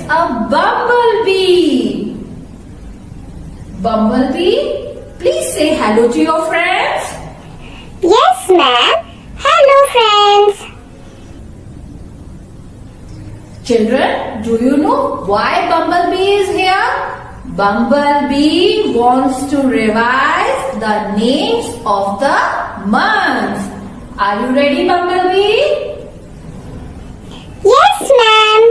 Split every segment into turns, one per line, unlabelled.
a bumblebee. Bumblebee, please say hello to your friends.
Yes, ma'am. Hello, friends.
Children, do you know why Bumblebee is here? Bumblebee wants to revise the names of the months. Are you ready, Bumblebee?
Yes, ma'am.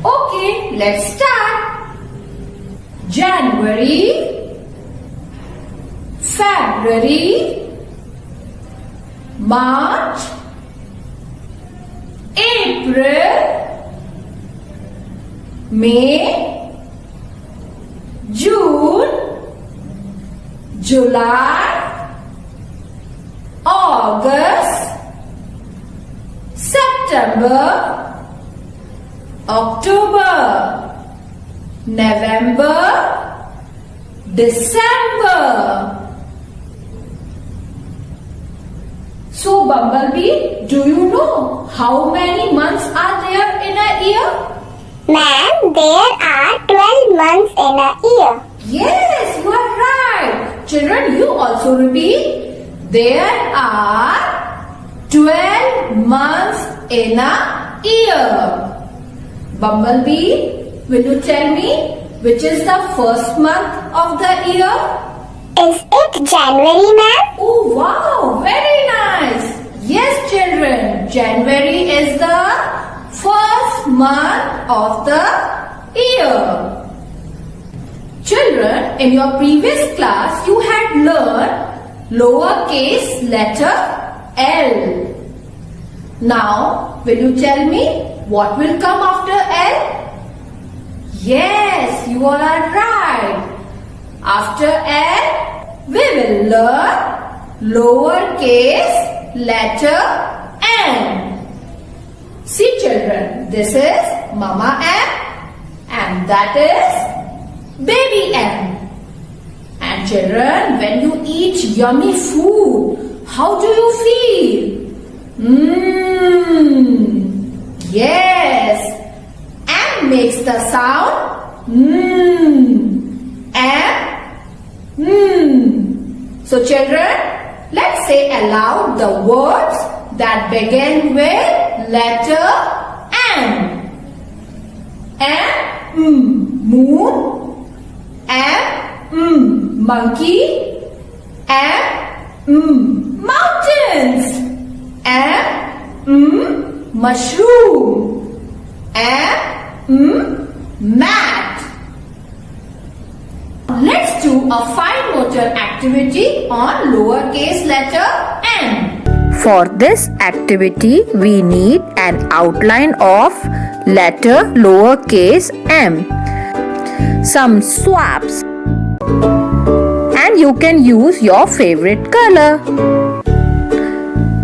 Okay, let's start. January, February, March, April, May, June, July, August, September, October, November, December. So, Bumblebee, do you know how many months are there in a year?
Ma'am, there are 12 months in a year.
Yes, you are right. Children, you also repeat. There are 12 months in a year. Bumblebee, will you tell me which is the first month of the year?
Is it January, ma'am?
Oh wow, very nice. Yes, children, January is the first month of the year. Children, in your previous class, you had learned lowercase letter L. Now, will you tell me what will come after L? Yes, you all are right. After L, we will learn lowercase letter N. See children, this is Mama M and that is Baby M. And children, when you eat yummy food, how do you feel? Yes. M makes the sound M. So children, let's say aloud the words that begin with letter M. M, moon. M, monkey. M, mountains. M, mushroom. M, mat. Let's do a fine motor activity on lowercase letter n.
For this activity, we need an outline of letter lowercase m, some swabs, and you can use your favorite color.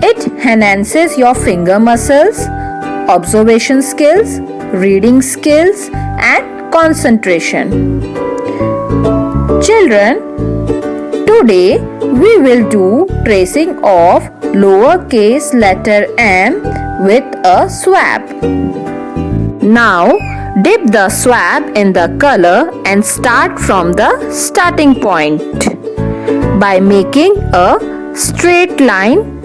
It enhances your finger muscles, observation skills, reading skills, and concentration. Children, today we will do tracing of lowercase letter m with a swab. Now, dip the swab in the color and start from the starting point by making a straight line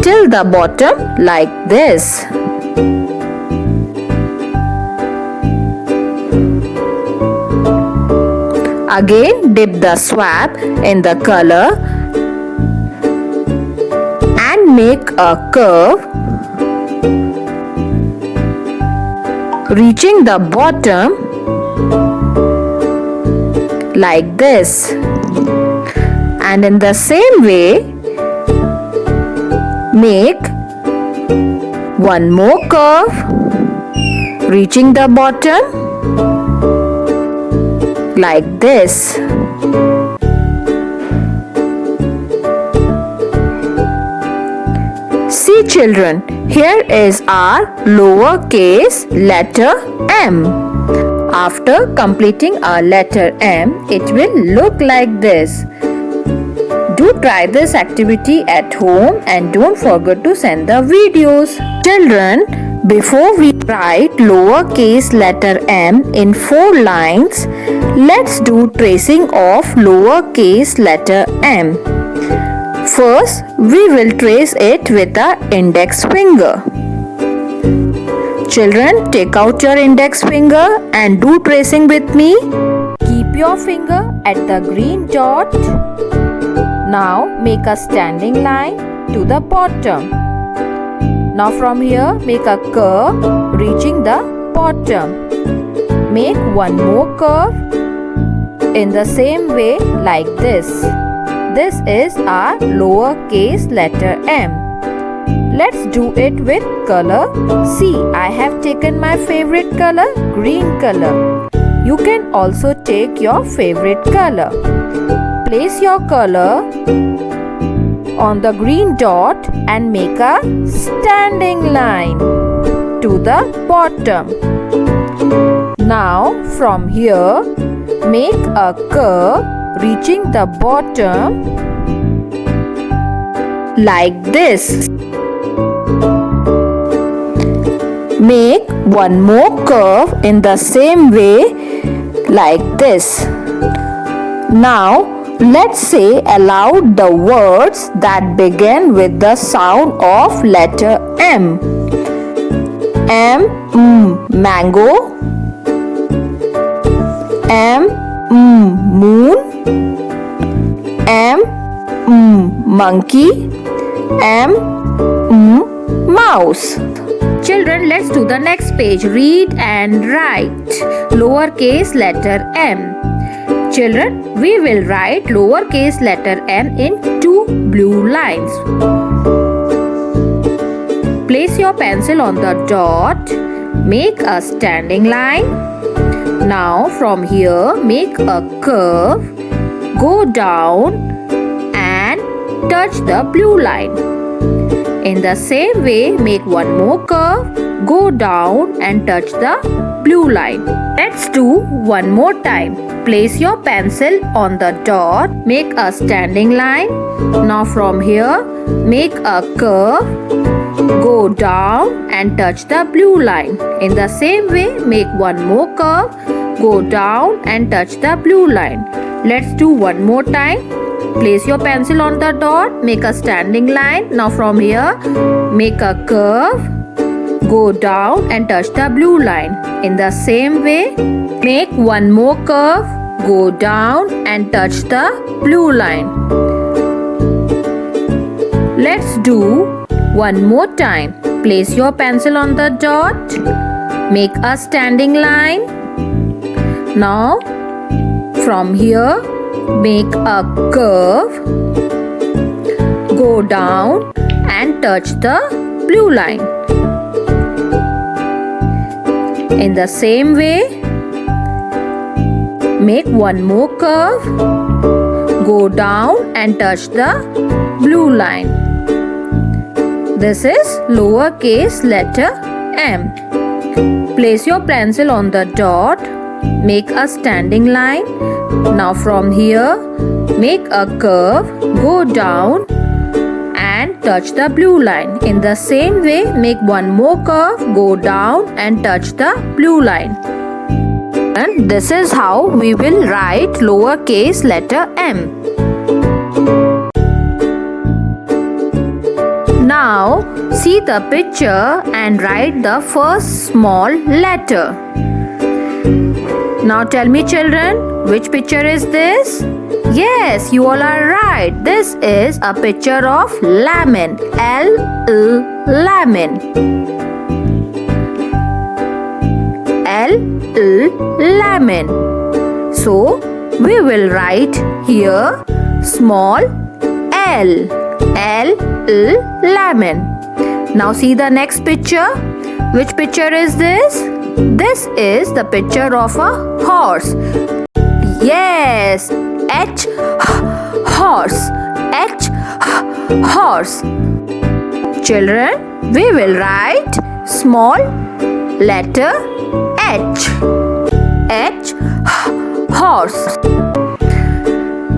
till the bottom like this. Again, dip the swab in the color and make a curve reaching the bottom like this. And in the same way, make one more curve reaching the bottom like this. See children, here is our lowercase letter m. After completing our letter m, it will look like this. Do try this activity at home and don't forget to send the videos. Children, Before we write lowercase letter m in 4 lines, let's do tracing of lowercase letter m. First, we will trace it with the index finger. Children, take out your index finger and do tracing with me. Keep your finger at the green dot. Now make a standing line to the bottom. Now from here make a curve reaching the bottom. Make one more curve in the same way like this. This is our lowercase letter m. Let's do it with color. See, I have taken my favorite color, green color. You can also take your favorite color. Place your color on the green dot and make a standing line to the bottom. Now from here, make a curve reaching the bottom like this. Make one more curve in the same way like this. Now let's say aloud the words that begin with the sound of letter M. Mango. Moon. Monkey. Mouse. Children, let's do the next page. Read and write lowercase letter m. Children, we will write lowercase letter m in 2 blue lines. Place your pencil on the dot. Make a standing line. Now from here, make a curve. Go down and touch the blue line. In the same way, make one more curve, go down and touch the blue line. Let's do one more time. Place your pencil on the dot, make a standing line. Now from here, make a curve, go down and touch the blue line. In the same way, make one more curve, go down and touch the blue line. Let's do one more time. Place your pencil on the dot, make a standing line. Now from here, make a curve, go down and touch the blue line. In the same way, make one more curve, go down and touch the blue line. Let's do one more time. Place your pencil on the dot, make a standing line. Now from here, make a curve, go down and touch the blue line. In the same way, make one more curve, go down and touch the blue line. This is lowercase letter m. Place your pencil on the dot, make a standing line. Now from here, make a curve, go down and touch the blue line. In the same way, make one more curve, go down and touch the blue line. And this is how we will write lowercase letter m. Now see the picture and write the first small letter. Now tell me children, which picture is this? Yes, you all are right. This is a picture of lemon. Lemon. Lemon. So we will write here small l. Lemon. Now see the next picture. Which picture is this? This is the picture of a horse. Yes, horse. Horse. Children, we will write small letter H. Horse.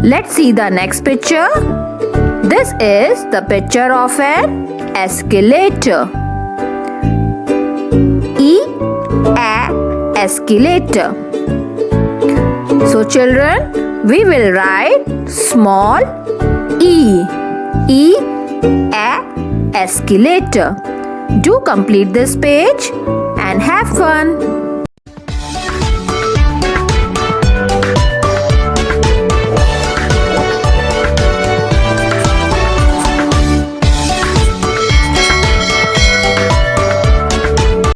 Let's see the next picture. This is the picture of an escalator. escalator. So children, we will write small e. E, a escalator. Do complete this page and have fun.